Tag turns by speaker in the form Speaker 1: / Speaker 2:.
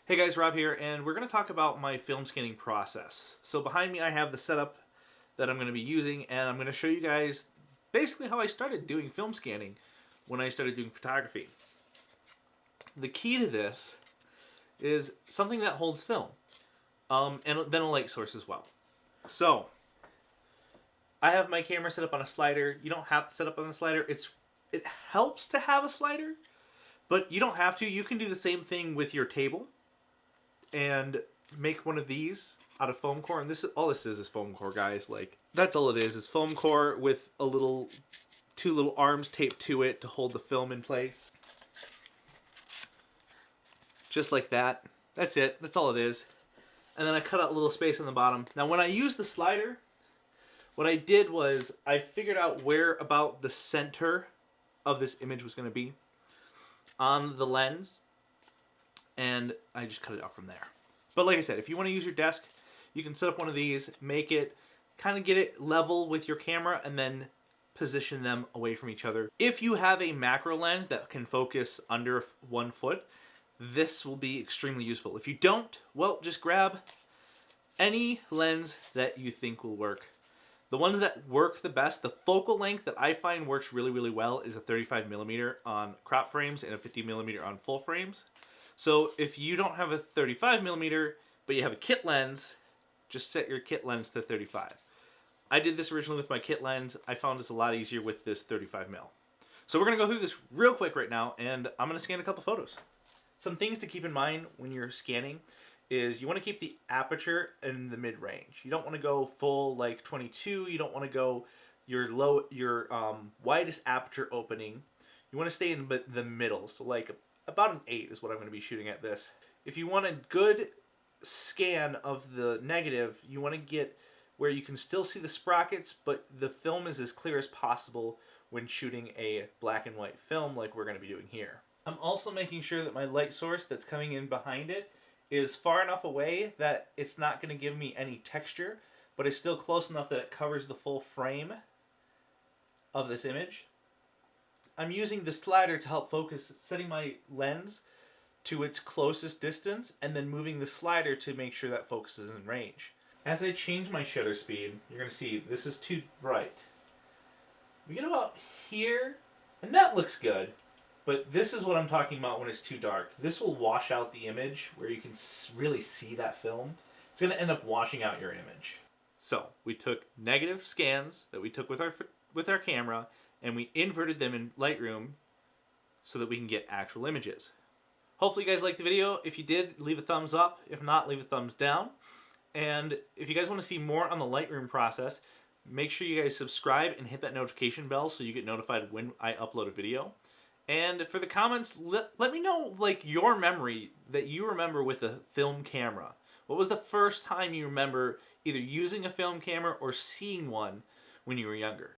Speaker 1: Hey guys, Rob here, and we're going to talk about my film scanning process. So behind me I have the setup that I'm going to be using, and I'm going to show you guys basically how I started doing film scanning when I started doing photography. The key to this is something that holds film, and then a light source as well. So I have my camera set up on a slider. You don't have to set up on a slider. It helps to have a slider, but you don't have to. You can do the same thing with your table and make one of these out of foam core. And all this is foam core, guys. Like, that's all it is foam core with two little arms taped to it to hold the film in place. Just like that. That's it. That's all it is. And then I cut out a little space on the bottom. Now when I used the slider, what I did was I figured out where about the center of this image was going to be on the lens, and I just cut it out from there. But like I said, if you want to use your desk, you can set up one of these, make it, kind of get it level with your camera, and then position them away from each other. If you have a macro lens that can focus under 1 foot, this will be extremely useful. If you don't, well, just grab any lens that you think will work. The ones that work the best, the focal length that I find works really, really well is a 35mm on crop frames and a 50mm on full frames. So if you don't have a 35mm, but you have a kit lens, just set your kit lens to 35. I did this originally with my kit lens. I found this a lot easier with this 35mm. So we're going to go through this real quick right now, and I'm going to scan a couple photos. Some things to keep in mind when you're scanning is you want to keep the aperture in the mid-range. You don't want to go full like 22. You don't want to go your widest aperture opening. You want to stay in the middle. So like about an 8 is what I'm going to be shooting at this. If you want a good scan of the negative, you want to get where you can still see the sprockets, but the film is as clear as possible when shooting a black and white film like we're going to be doing here. I'm also making sure that my light source that's coming in behind it is far enough away that it's not going to give me any texture, but it's still close enough that it covers the full frame of this image. I'm using the slider to help focus, setting my lens to its closest distance, and then moving the slider to make sure that focus is in range. As I change my shutter speed, you're going to see this is too bright. We get about here, and that looks good. But this is what I'm talking about when it's too dark. This will wash out the image where you can really see that film. It's going to end up washing out your image. So we took negative scans that we took with our camera, and we inverted them in Lightroom so that we can get actual images. Hopefully you guys liked the video. If you did, leave a thumbs up. If not, leave a thumbs down. And if you guys want to see more on the Lightroom process, make sure you guys subscribe and hit that notification bell so you get notified when I upload a video. And for the comments, let me know like your memory that you remember with a film camera. What was the first time you remember either using a film camera or seeing one when you were younger?